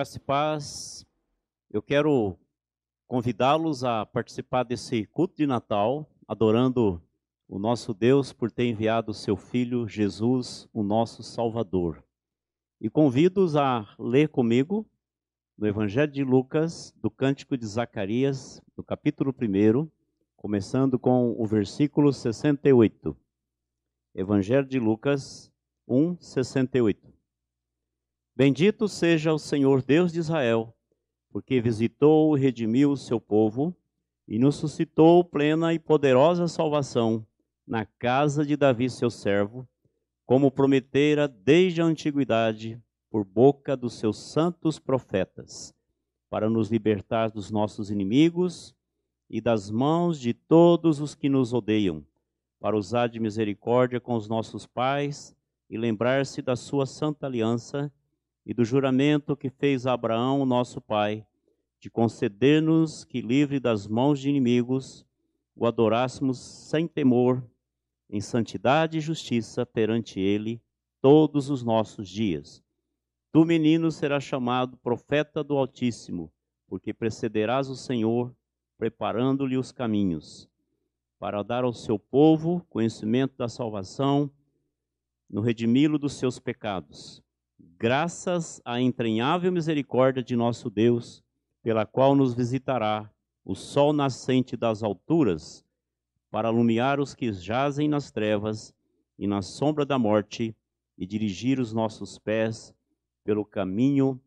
Graça e paz. Eu quero convidá-los a participar desse culto de Natal, adorando o nosso Deus por ter enviado o seu Filho Jesus, o nosso Salvador. E convido-os a ler comigo no Evangelho de Lucas, do Cântico de Zacarias, no capítulo 1, começando com o versículo 68. Evangelho de Lucas 1, 68. Bendito seja o Senhor Deus de Israel, porque visitou e redimiu o seu povo e nos suscitou plena e poderosa salvação na casa de Davi, seu servo, como prometera desde a antiguidade por boca dos seus santos profetas, para nos libertar dos nossos inimigos e das mãos de todos os que nos odeiam, para usar de misericórdia com os nossos pais e lembrar-se da sua santa aliança e do juramento que fez a Abraão, nosso pai, de conceder-nos que, livre das mãos de inimigos, o adorássemos sem temor, em santidade e justiça perante ele todos os nossos dias. Tu, menino, serás chamado profeta do Altíssimo, porque precederás o Senhor, preparando-lhe os caminhos, para dar ao seu povo conhecimento da salvação, no redimi-lo dos seus pecados, graças à entranhável misericórdia de nosso Deus, pela qual nos visitará o sol nascente das alturas, para iluminar os que jazem nas trevas e na sombra da morte, e dirigir os nossos pés pelo caminho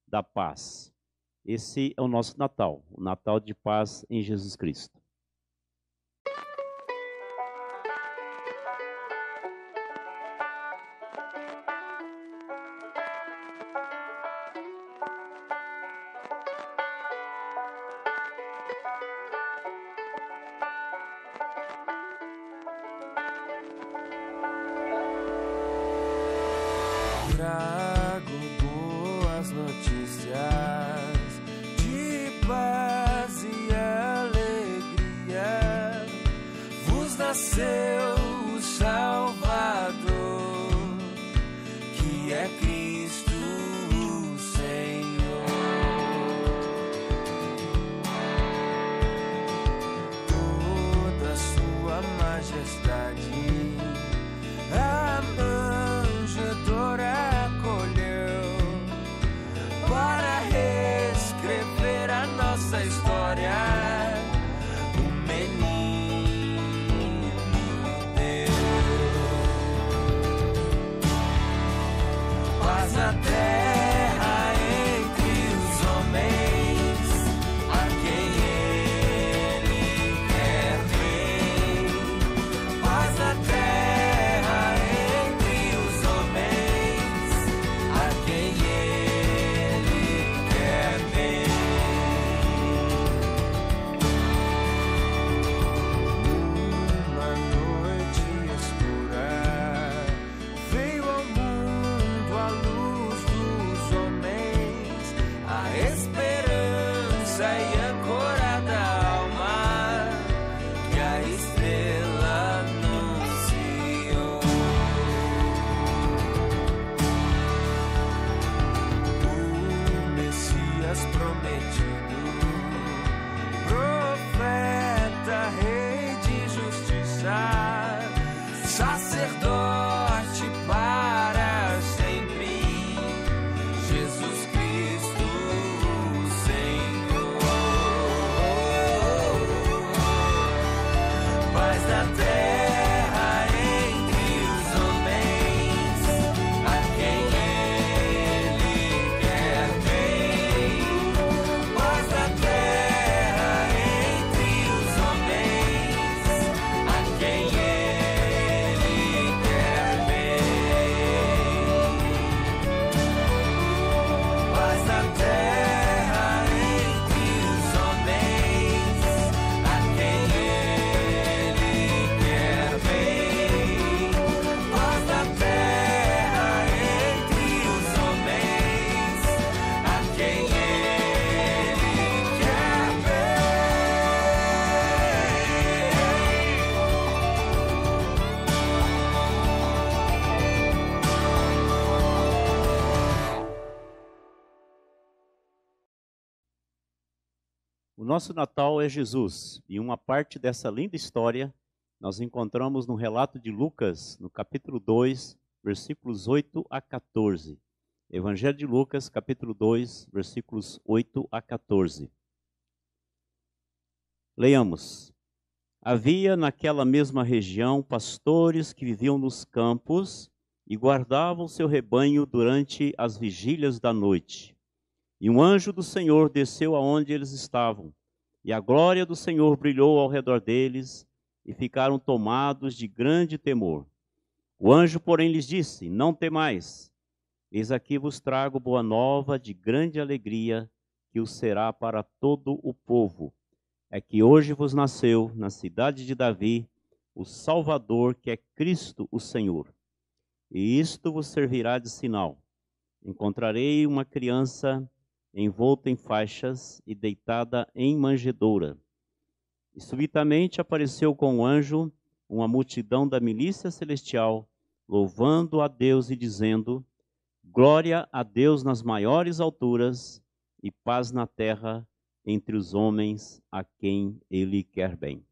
da paz. Esse é o nosso Natal, o Natal de paz em Jesus Cristo. Trago boas notícias de paz e alegria. Vos nasceu o Salvador, que é Cristo o Senhor. Toda sua majestade a manjedoura para reescrever a nossa história. O menino Deus, paz na terra entre os homens, a quem ele quer bem. Paz na terra entre os homens, a quem ele nosso Natal é Jesus, e uma parte dessa linda história nós encontramos no relato de Lucas, no capítulo 2, versículos 8 a 14. Evangelho de Lucas, capítulo 2, versículos 8 a 14. Leiamos. Havia naquela mesma região pastores que viviam nos campos e guardavam seu rebanho durante as vigílias da noite. E um anjo do Senhor desceu aonde eles estavam, e a glória do Senhor brilhou ao redor deles, e ficaram tomados de grande temor. O anjo, porém, lhes disse: Não temais, eis aqui vos trago boa nova de grande alegria, que o será para todo o povo. É que hoje vos nasceu, na cidade de Davi, o Salvador, que é Cristo o Senhor. E isto vos servirá de sinal. Encontrarei uma criança envolta em faixas e deitada em manjedoura. E subitamente apareceu com o anjo uma multidão da milícia celestial, louvando a Deus e dizendo: Glória a Deus nas maiores alturas e paz na terra entre os homens a quem Ele quer bem.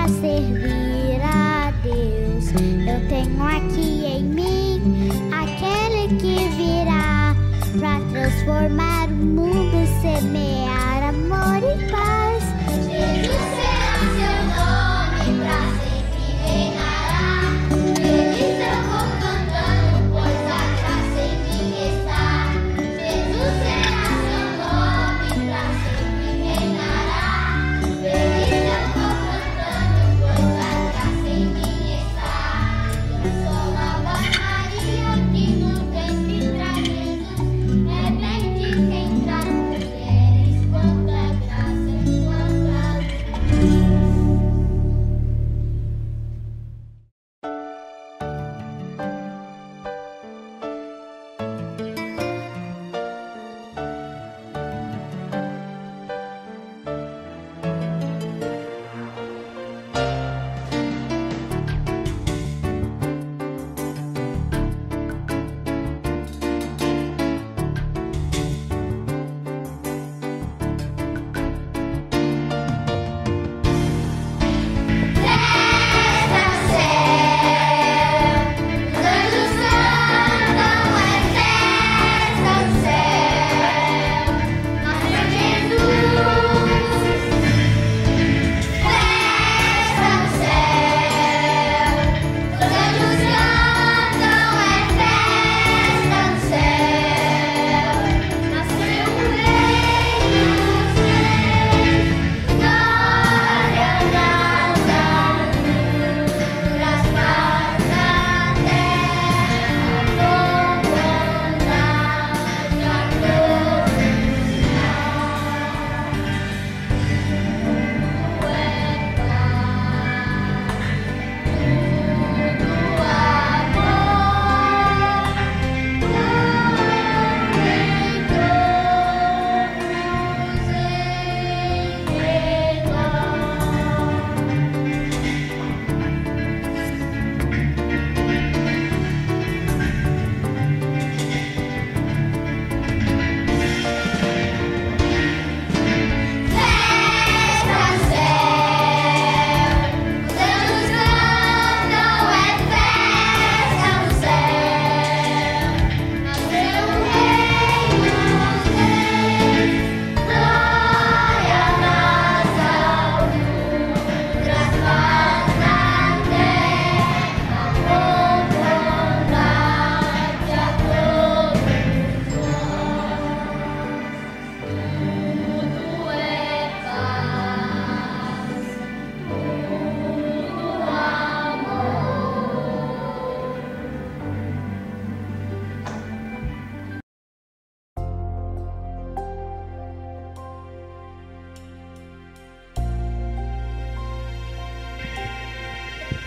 Graça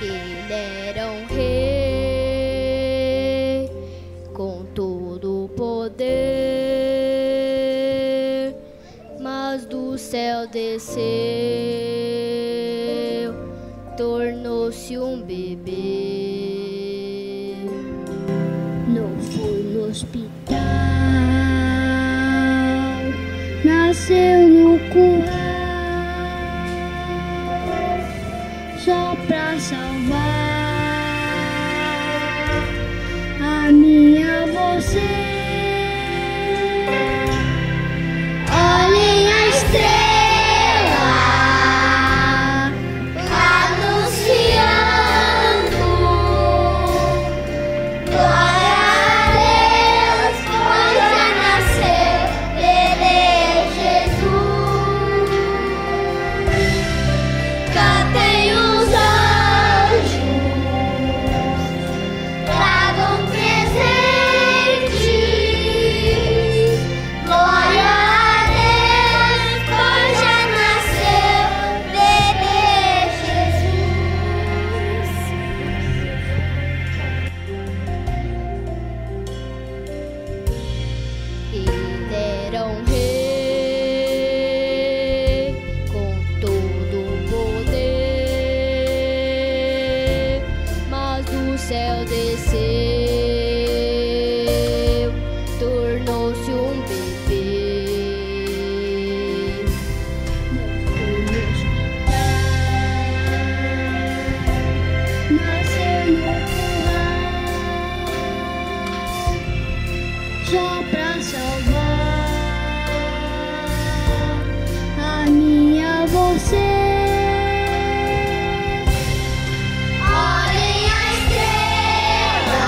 Ele era um rei com todo o poder, mas do céu desceu, tornou-se um bebê. Não foi no hospital, nasceu no curral, só pra salvar a minha você. Olhem a estrela anunciando, glória a Deus, pois já nasceu bebê Jesus. Cantem os anjos, tragam presentes, glória a Deus, pois já nasceu bebê Jesus. Ele era um rei com todo o poder, mas do céu desceu, tornou-se um bebê. Não foi no hospital, nasceu no curral, só pra salvar a minha você. Olhem a estrela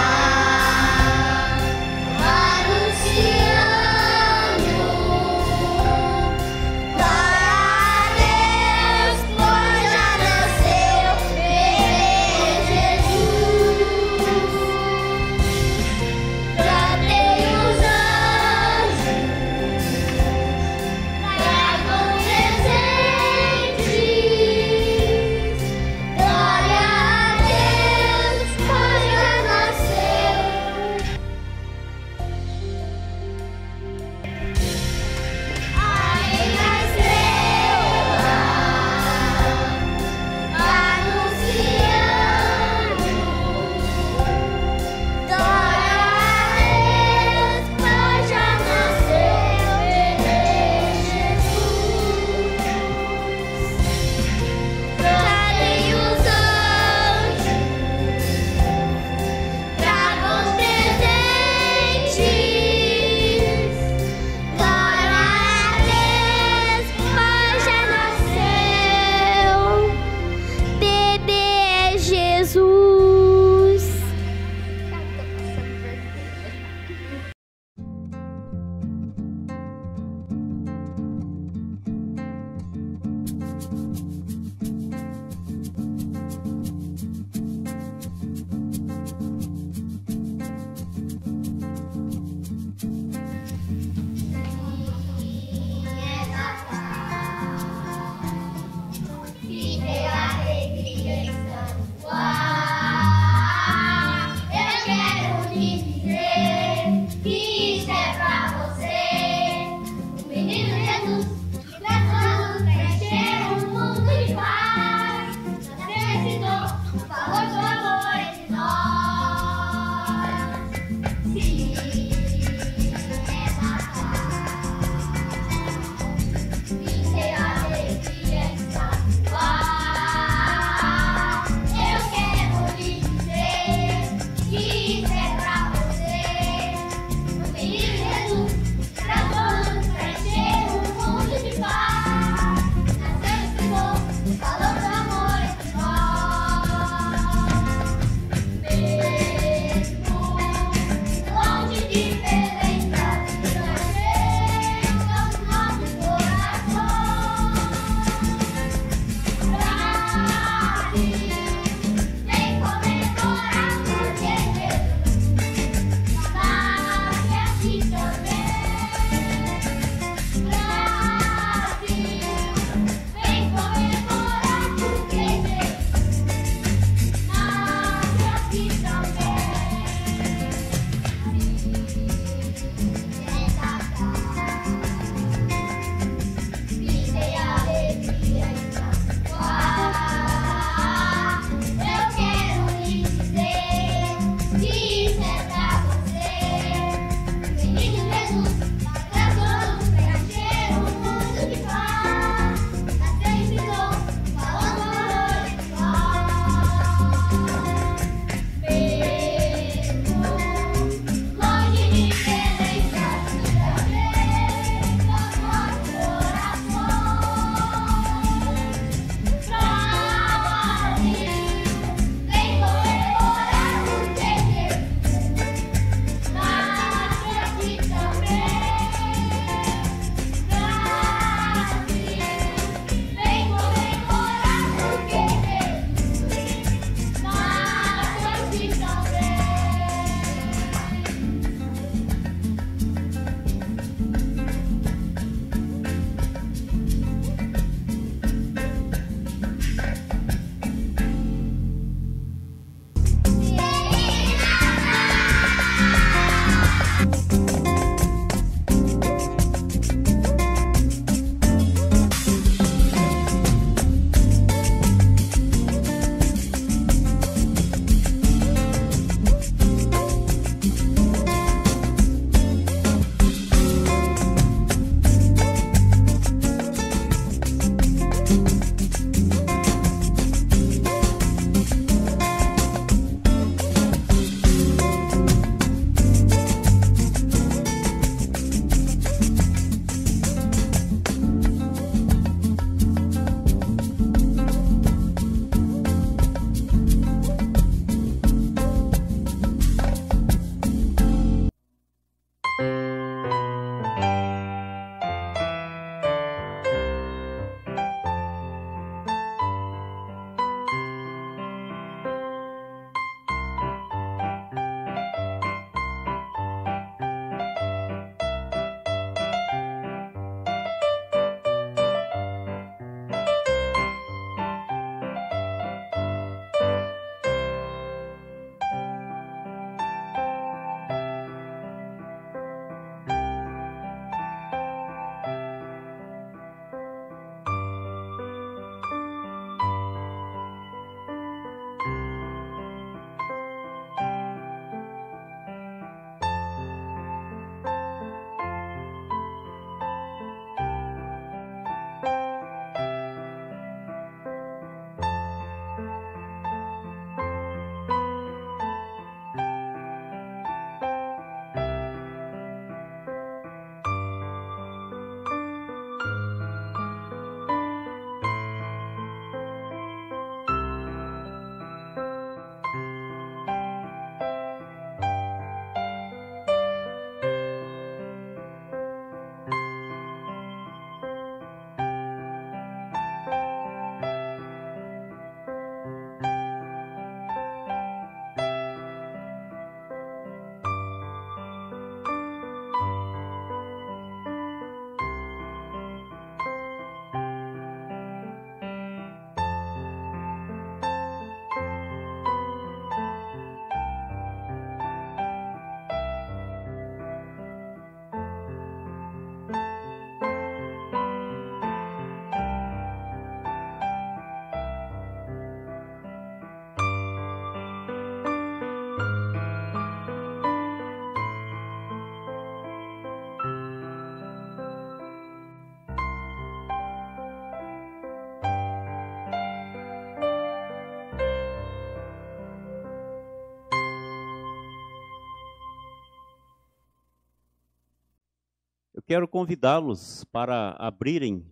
quero convidá-los para abrirem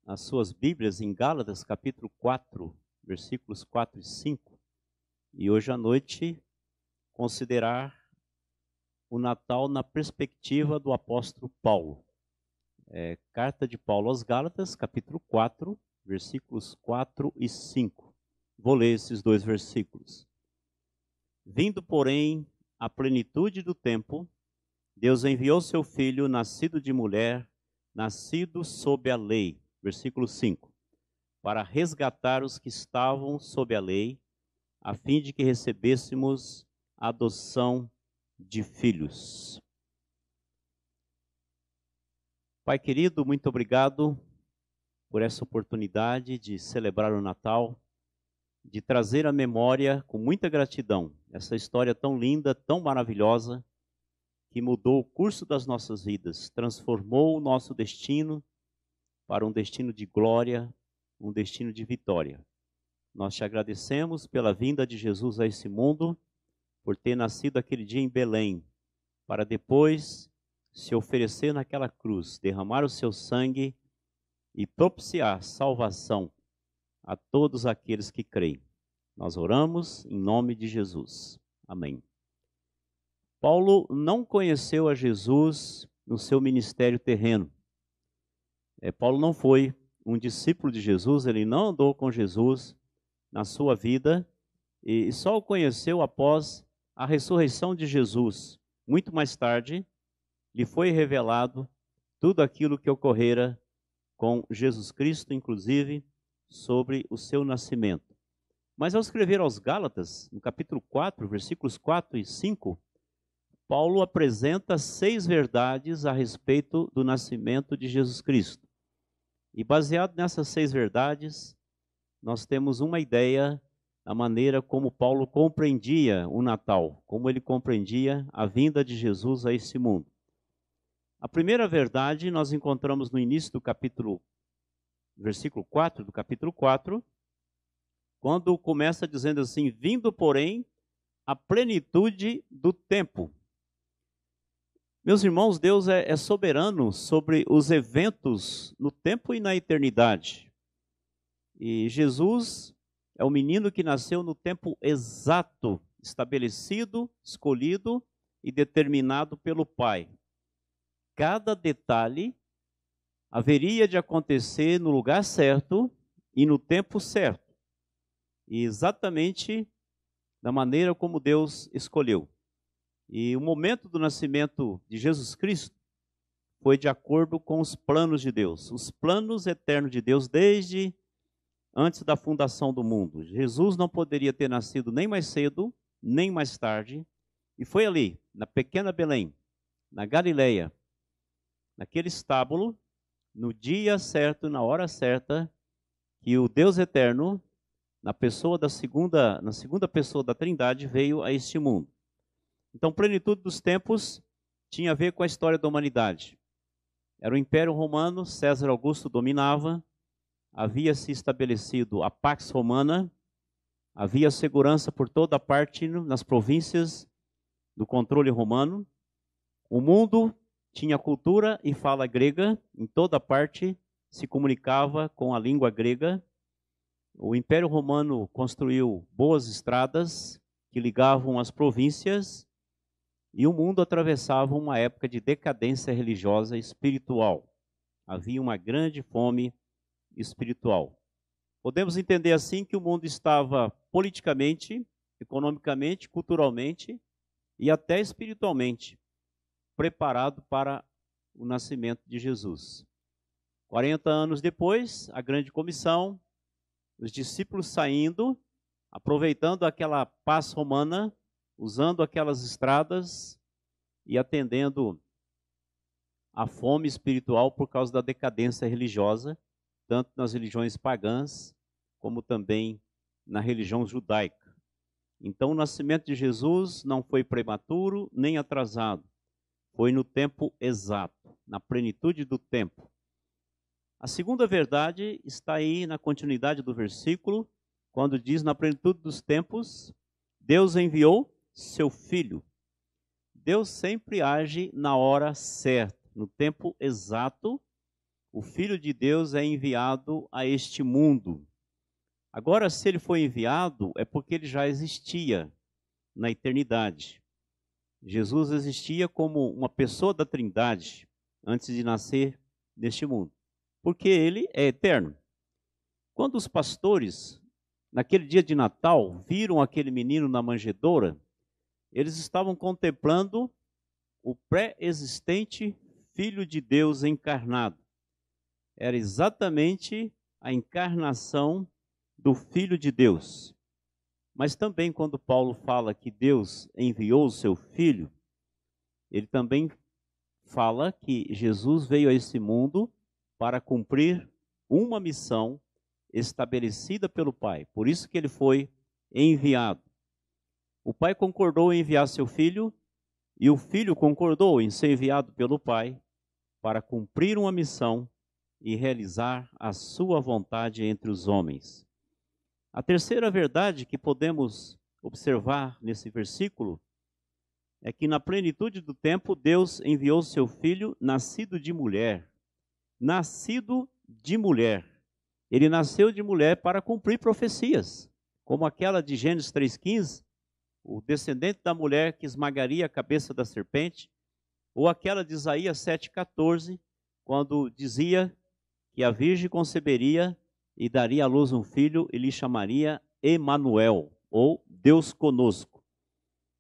as suas Bíblias em Gálatas, capítulo 4, versículos 4 e 5. E hoje à noite, considerar o Natal na perspectiva do apóstolo Paulo. Carta de Paulo aos Gálatas, capítulo 4, versículos 4 e 5. Vou ler esses dois versículos. Vindo, porém, a plenitude do tempo, Deus enviou seu filho, nascido de mulher, nascido sob a lei, versículo 5, para resgatar os que estavam sob a lei, a fim de que recebêssemos a adoção de filhos. Pai querido, muito obrigado por essa oportunidade de celebrar o Natal, de trazer à memória, com muita gratidão, essa história tão linda, tão maravilhosa, que mudou o curso das nossas vidas, transformou o nosso destino para um destino de glória, um destino de vitória. Nós te agradecemos pela vinda de Jesus a esse mundo, por ter nascido aquele dia em Belém, para depois se oferecer naquela cruz, derramar o seu sangue e propiciar salvação a todos aqueles que creem. Nós oramos em nome de Jesus. Amém. Paulo não conheceu a Jesus no seu ministério terreno. Paulo não foi um discípulo de Jesus, ele não andou com Jesus na sua vida e só o conheceu após a ressurreição de Jesus. Muito mais tarde, lhe foi revelado tudo aquilo que ocorrera com Jesus Cristo, inclusive sobre o seu nascimento. Mas ao escrever aos Gálatas, no capítulo 4, versículos 4 e 5, Paulo apresenta 6 verdades a respeito do nascimento de Jesus Cristo. E baseado nessas 6 verdades, nós temos uma ideia da maneira como Paulo compreendia o Natal, como ele compreendia a vinda de Jesus a esse mundo. A primeira verdade nós encontramos no início do capítulo, versículo 4, do capítulo 4, quando começa dizendo assim: vindo, porém, a plenitude do tempo. Meus irmãos, Deus é soberano sobre os eventos no tempo e na eternidade. E Jesus é o menino que nasceu no tempo exato, estabelecido, escolhido e determinado pelo Pai. Cada detalhe haveria de acontecer no lugar certo e no tempo certo. E exatamente da maneira como Deus escolheu. E o momento do nascimento de Jesus Cristo foi de acordo com os planos de Deus, os planos eternos de Deus desde antes da fundação do mundo. Jesus não poderia ter nascido nem mais cedo, nem mais tarde, e foi ali, na pequena Belém, na Galileia, naquele estábulo, no dia certo, na hora certa, que o Deus eterno, na segunda pessoa da Trindade, veio a este mundo. Então, plenitude dos tempos tinha a ver com a história da humanidade. Era o Império Romano, César Augusto dominava, havia se estabelecido a Pax Romana, havia segurança por toda parte nas províncias do controle romano. O mundo tinha cultura e fala grega, em toda parte se comunicava com a língua grega. O Império Romano construiu boas estradas que ligavam as províncias e o mundo atravessava uma época de decadência religiosa e espiritual. Havia uma grande fome espiritual. Podemos entender assim que o mundo estava politicamente, economicamente, culturalmente e até espiritualmente preparado para o nascimento de Jesus. 40 anos depois, a grande comissão, os discípulos saindo, aproveitando aquela paz romana, usando aquelas estradas e atendendo à fome espiritual por causa da decadência religiosa, tanto nas religiões pagãs, como também na religião judaica. Então, o nascimento de Jesus não foi prematuro nem atrasado, foi no tempo exato, na plenitude do tempo. A segunda verdade está aí na continuidade do versículo, quando diz: na plenitude dos tempos, Deus enviou seu Filho. Deus sempre age na hora certa. no tempo exato, o Filho de Deus é enviado a este mundo. Agora, se ele foi enviado, é porque ele já existia na eternidade. Jesus existia como uma pessoa da Trindade antes de nascer neste mundo, porque ele é eterno. Quando os pastores, naquele dia de Natal, viram aquele menino na manjedoura, eles estavam contemplando o pré-existente Filho de Deus encarnado. Era exatamente a encarnação do Filho de Deus. Mas também quando Paulo fala que Deus enviou o seu Filho, ele também fala que Jesus veio a esse mundo para cumprir uma missão estabelecida pelo Pai. Por isso que ele foi enviado. O Pai concordou em enviar seu Filho e o Filho concordou em ser enviado pelo Pai para cumprir uma missão e realizar a sua vontade entre os homens. A terceira verdade que podemos observar nesse versículo é que na plenitude do tempo Deus enviou seu Filho nascido de mulher. Nascido de mulher. Ele nasceu de mulher para cumprir profecias, como aquela de Gênesis 3,15, o descendente da mulher que esmagaria a cabeça da serpente, ou aquela de Isaías 7,14, quando dizia que a virgem conceberia e daria à luz um filho e lhe chamaria Emanuel, ou Deus conosco.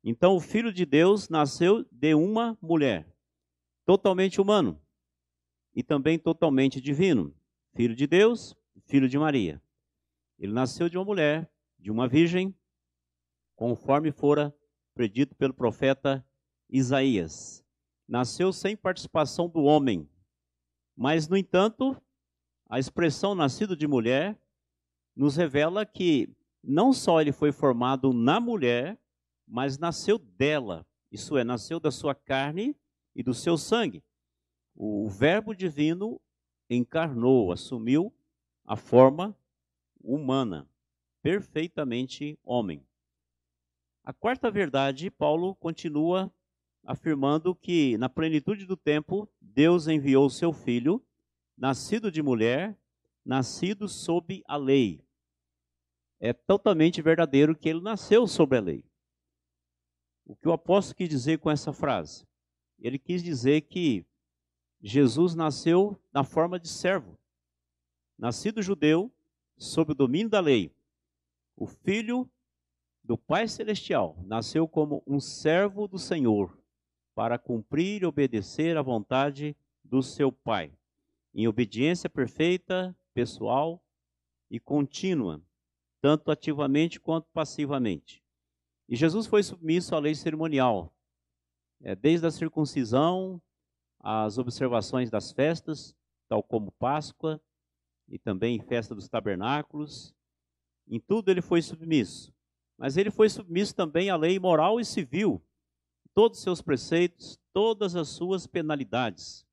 Então o Filho de Deus nasceu de uma mulher, totalmente humano e também totalmente divino. Filho de Deus, filho de Maria. Ele nasceu de uma mulher, de uma virgem, conforme fora predito pelo profeta Isaías. Nasceu sem participação do homem, mas, no entanto, a expressão nascido de mulher nos revela que não só ele foi formado na mulher, mas nasceu dela, isso é, nasceu da sua carne e do seu sangue. O Verbo divino encarnou, assumiu a forma humana, perfeitamente homem. A quarta verdade, Paulo continua afirmando que na plenitude do tempo, Deus enviou o seu Filho, nascido de mulher, nascido sob a lei. É totalmente verdadeiro que ele nasceu sob a lei. O que o apóstolo quis dizer com essa frase? Ele quis dizer que Jesus nasceu na forma de servo. Nascido judeu, sob o domínio da lei. O Filho do Pai Celestial nasceu como um servo do Senhor, para cumprir e obedecer à vontade do seu Pai, em obediência perfeita, pessoal e contínua, tanto ativamente quanto passivamente. E Jesus foi submisso à lei cerimonial, desde a circuncisão, as observações das festas, tal como Páscoa e também festa dos tabernáculos. Em tudo ele foi submisso. Mas ele foi submisso também à lei moral e civil, todos os seus preceitos, todas as suas penalidades.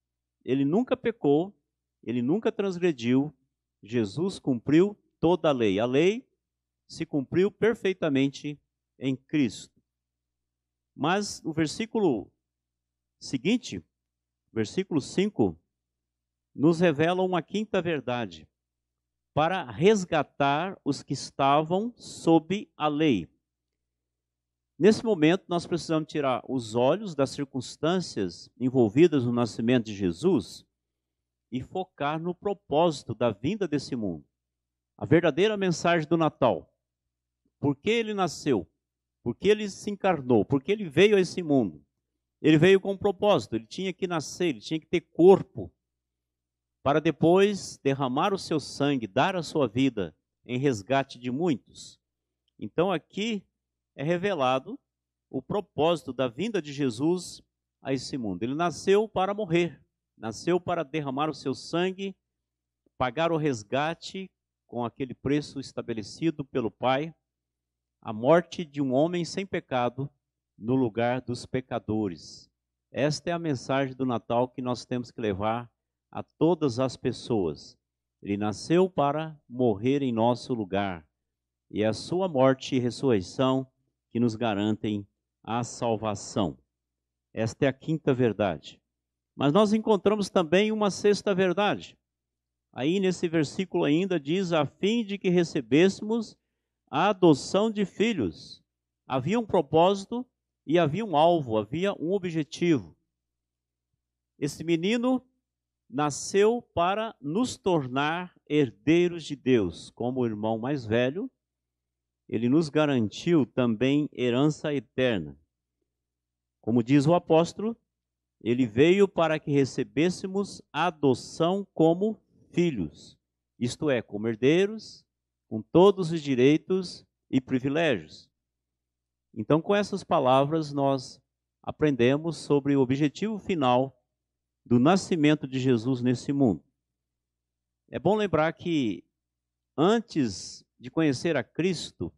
Ele nunca pecou, ele nunca transgrediu. Jesus cumpriu toda a lei. A lei se cumpriu perfeitamente em Cristo. Mas o versículo seguinte, versículo 5, nos revela uma quinta verdade: para resgatar os que estavam sob a lei. Nesse momento, nós precisamos tirar os olhos das circunstâncias envolvidas no nascimento de Jesus e focar no propósito da vinda desse mundo. A verdadeira mensagem do Natal. Por que ele nasceu? Por que ele se encarnou? Por que ele veio a esse mundo? Ele veio com um propósito, ele tinha que nascer, ele tinha que ter corpo, para depois derramar o seu sangue, dar a sua vida em resgate de muitos. Então aqui é revelado o propósito da vinda de Jesus a esse mundo. Ele nasceu para morrer, nasceu para derramar o seu sangue, pagar o resgate com aquele preço estabelecido pelo Pai, a morte de um homem sem pecado no lugar dos pecadores. Esta é a mensagem do Natal que nós temos que levar a todas as pessoas. Ele nasceu para morrer em nosso lugar, e é a sua morte e ressurreição que nos garantem a salvação. Esta é a quinta verdade. Mas nós encontramos também uma sexta verdade. Aí nesse versículo ainda diz, a fim de que recebêssemos a adoção de filhos. Havia um propósito e havia um alvo, havia um objetivo. Esse menino nasceu para nos tornar herdeiros de Deus. Como o irmão mais velho, ele nos garantiu também herança eterna. Como diz o apóstolo, ele veio para que recebêssemos a adoção como filhos, isto é, como herdeiros, com todos os direitos e privilégios. Então, com essas palavras, nós aprendemos sobre o objetivo final do nascimento de Jesus nesse mundo. É bom lembrar que antes de conhecer a Cristo,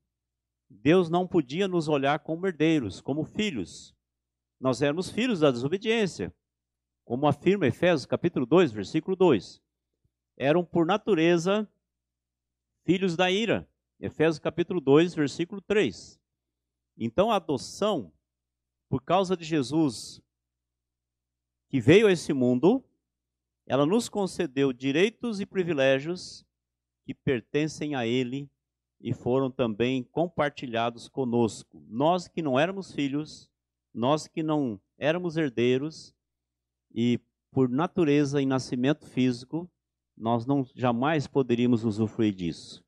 Deus não podia nos olhar como herdeiros, como filhos. Nós éramos filhos da desobediência, como afirma Efésios capítulo 2, versículo 2. Eram por natureza filhos da ira, Efésios capítulo 2, versículo 3. Então a adoção, por causa de Jesus, que veio a esse mundo, ela nos concedeu direitos e privilégios que pertencem a Ele e foram também compartilhados conosco. Nós que não éramos filhos, nós que não éramos herdeiros e por natureza e nascimento físico, nós não jamais poderíamos usufruir disso.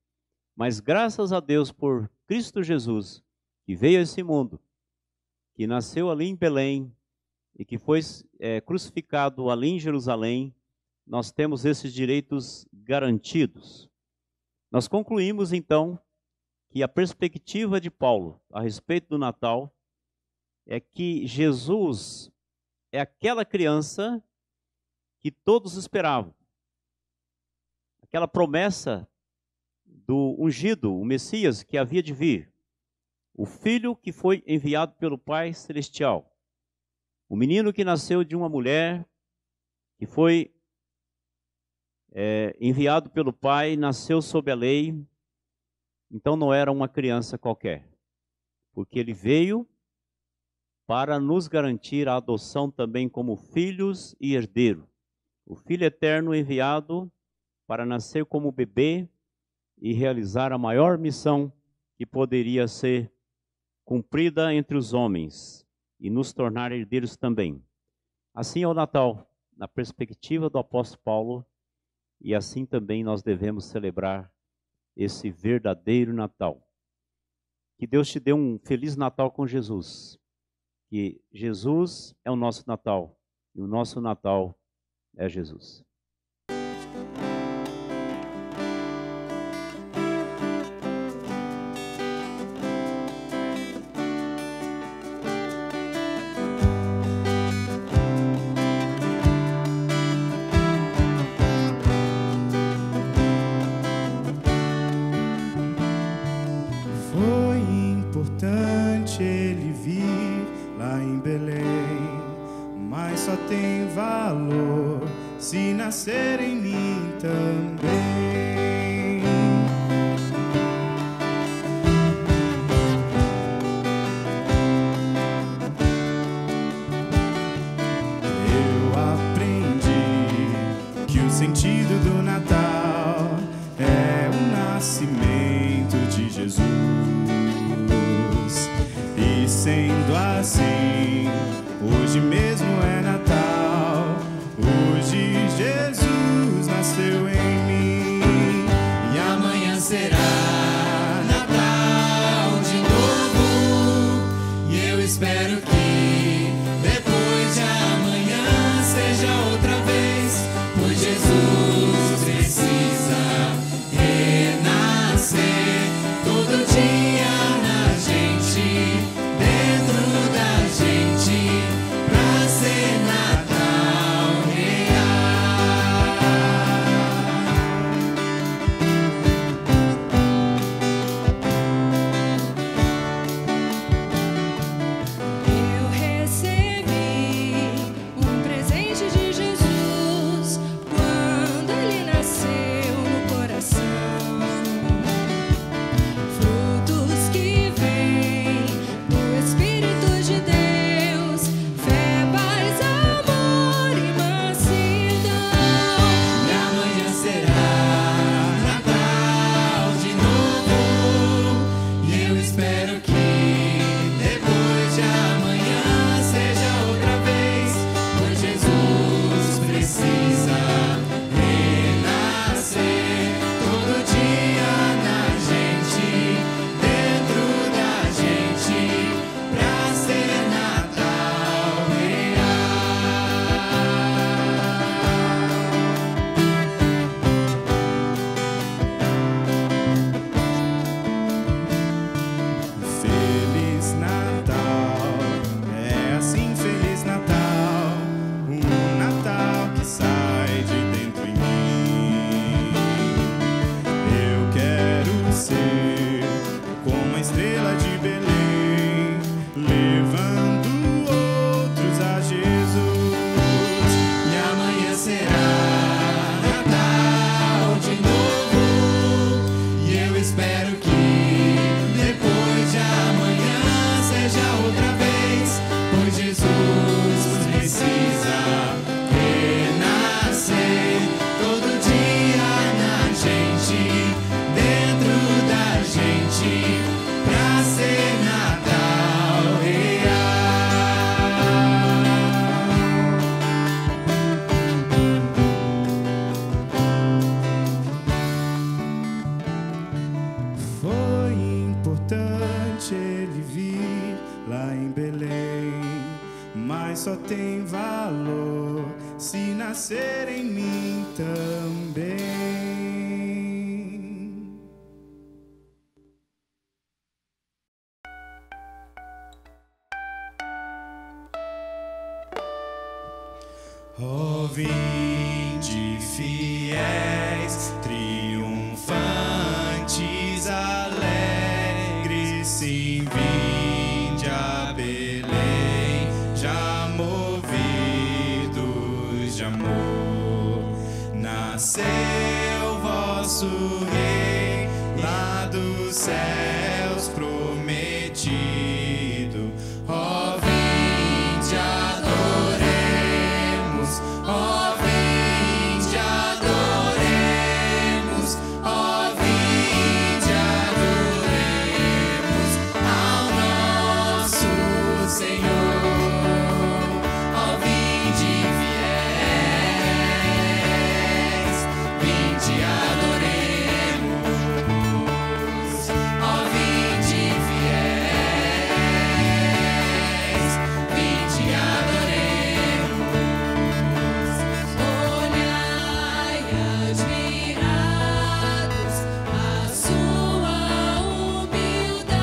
Mas graças a Deus por Cristo Jesus, que veio a esse mundo, que nasceu ali em Belém e que foi crucificado ali em Jerusalém, nós temos esses direitos garantidos. Nós concluímos então que a perspectiva de Paulo a respeito do Natal é que Jesus é aquela criança que todos esperavam. Aquela promessa do ungido, o Messias que havia de vir. O filho que foi enviado pelo Pai Celestial. O menino que nasceu de uma mulher, que foi enviado pelo Pai, nasceu sob a lei. Então não era uma criança qualquer. Porque ele veio para nos garantir a adoção também como filhos e herdeiro. O Filho eterno enviado para nascer como bebê e realizar a maior missão que poderia ser cumprida entre os homens e nos tornar herdeiros também. Assim é o Natal, na perspectiva do apóstolo Paulo, e assim também nós devemos celebrar esse verdadeiro Natal. Que Deus te dê um feliz Natal com Jesus. Que Jesus é o nosso Natal e o nosso Natal é Jesus. Foi importante ele vir lá em Belém, mas só tem valor se nascer em mim também. Eu aprendi que o sentido do Natal é o nascimento de Jesus. E sendo assim, hoje mesmo é Natal. Hoje Jesus nasceu em mim. E amanhã será Natal de novo. E eu espero que depois de amanhã seja outra vez. Pois Jesus precisa renascer todo dia na gente, dentro da gente, pra ser Natal real. nascer, como a estrela de Belém, levando outros a Jesus. E amanhã será Natal de novo, e eu espero que depois de amanhã seja outra vez, pois Jesus precisa renascer todo dia na gente, dentro da gente, pra ser Natal real. Foi importante ele vir lá em Belém, mas só tem valor se nascer em mim também. Ó, vinde fiéis, triunfantes, alegres, sim, vinde a Belém, já movidos de amor. Nasceu vosso Rei lá dos céus prometido. Ó, vinde, adoremos, ó, vinde, adoremos, ó, vinde, adoremos ao nosso Senhor. Ó, vinde fiéis, vinde, adoremos, ó, vinde fiéis, vinde, adoremos. Olhai admirados a sua humildade,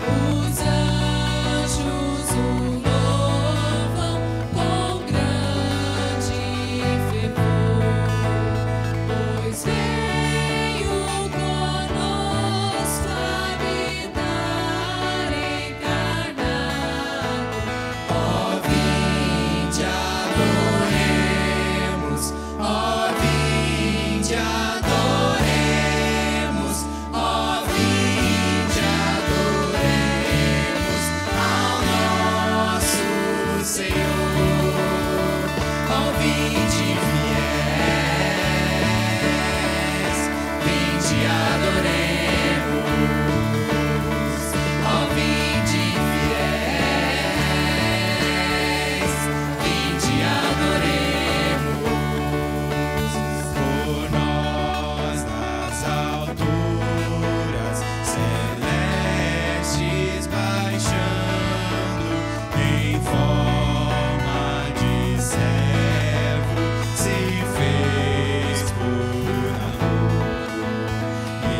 os anjos o louvam com grande fervor, pois veio conosco habitar encarnado. Ó, vinde, adoremos, ó, vinde, adoremos, ó, vinde, adoremos ao nosso Senhor. Ó, vinde fiéis, vinde, adoremos, ó, vinde fiéis, vinde, adoremos. Por nós nas alturas celestes baixando, em forma de servo se fez por amor, e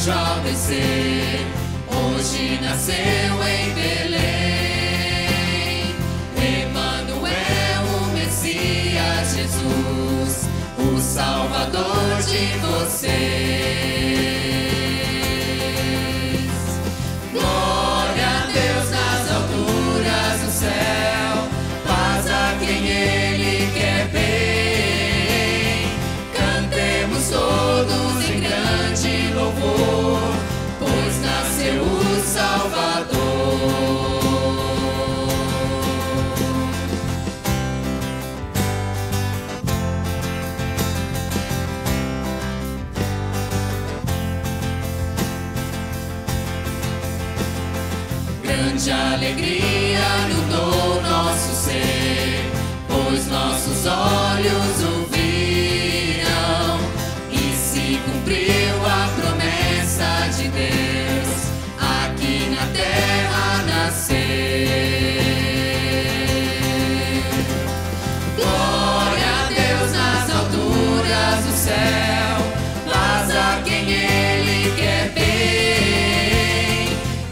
anjo ao descer, hoje nasceu em Belém. Emanuel, o Messias, Jesus, o Salvador de vocês. Glória a Deus nas alturas do céu, paz a quem Ele quer bem. Cantemos todos em grande louvor, pois nasceu o Salvador. Grande alegria inundou nosso ser, pois nossos olhos o viram, e se cumpriu a promessa de Deus, aqui na terra nascer. Glória a Deus nas alturas do céu, paz a quem Ele quer bem.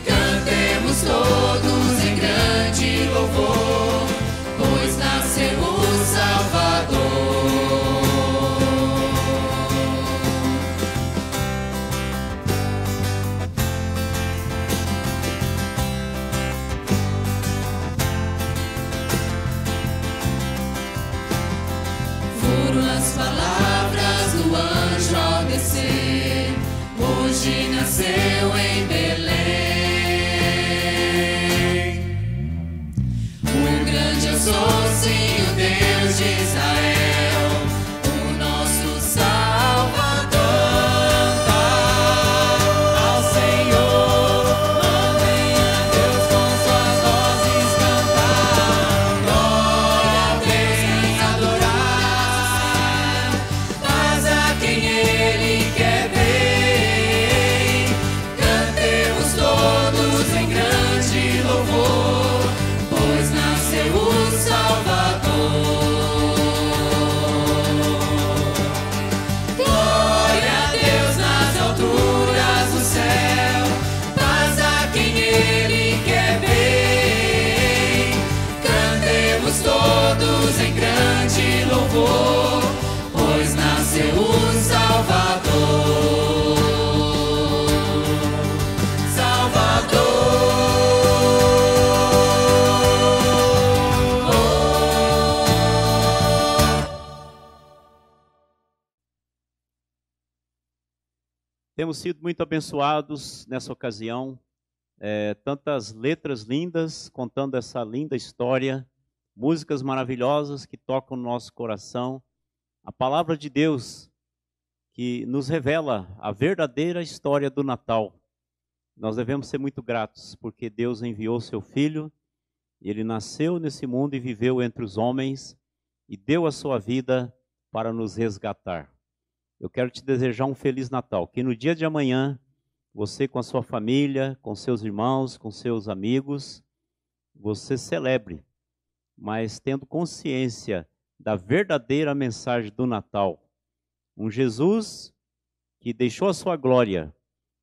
Cantemos todos em grande louvor, pois nasceu o Salvador. Foram as palavras do anjo ao descer, hoje nasceu em Belém. O grande eu sou, sim, o Deus de Israel, o nosso Salvador. Ao Senhor, mandem a Deus com suas vozes cantar. Glória a Deus, adorar, paz a quem Ele quer bem. Cantemos todos em grande louvor, pois nasceu o Salvador. Glória a Deus nas alturas do céu, paz a quem Ele quer bem. Cantemos todos em grande louvor, pois nasceu o Salvador. Temos sido muito abençoados nessa ocasião, tantas letras lindas contando essa linda história, músicas maravilhosas que tocam no nosso coração, a palavra de Deus que nos revela a verdadeira história do Natal. Nós devemos ser muito gratos porque Deus enviou seu Filho, Ele nasceu nesse mundo e viveu entre os homens e deu a sua vida para nos resgatar. Eu quero te desejar um Feliz Natal, que no dia de amanhã, você com a sua família, com seus irmãos, com seus amigos, você celebre, mas tendo consciência da verdadeira mensagem do Natal. Um Jesus que deixou a sua glória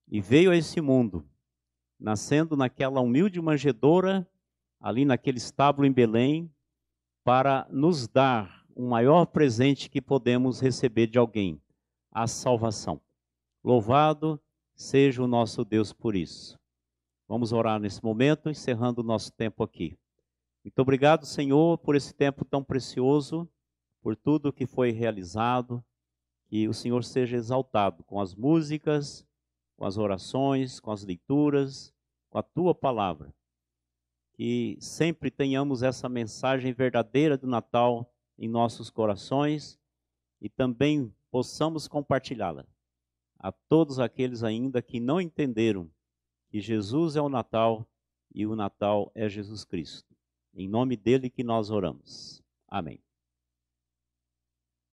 e veio a esse mundo, nascendo naquela humilde manjedoura, ali naquele estábulo em Belém, para nos dar o maior presente que podemos receber de alguém, a salvação. Louvado seja o nosso Deus por isso. Vamos orar nesse momento, encerrando o nosso tempo aqui. Muito obrigado, Senhor, por esse tempo tão precioso, por tudo que foi realizado. Que o Senhor seja exaltado com as músicas, com as orações, com as leituras, com a Tua palavra. Que sempre tenhamos essa mensagem verdadeira do Natal em nossos corações e também possamos compartilhá-la a todos aqueles ainda que não entenderam que Jesus é o Natal e o Natal é Jesus Cristo. Em nome dele que nós oramos. Amém.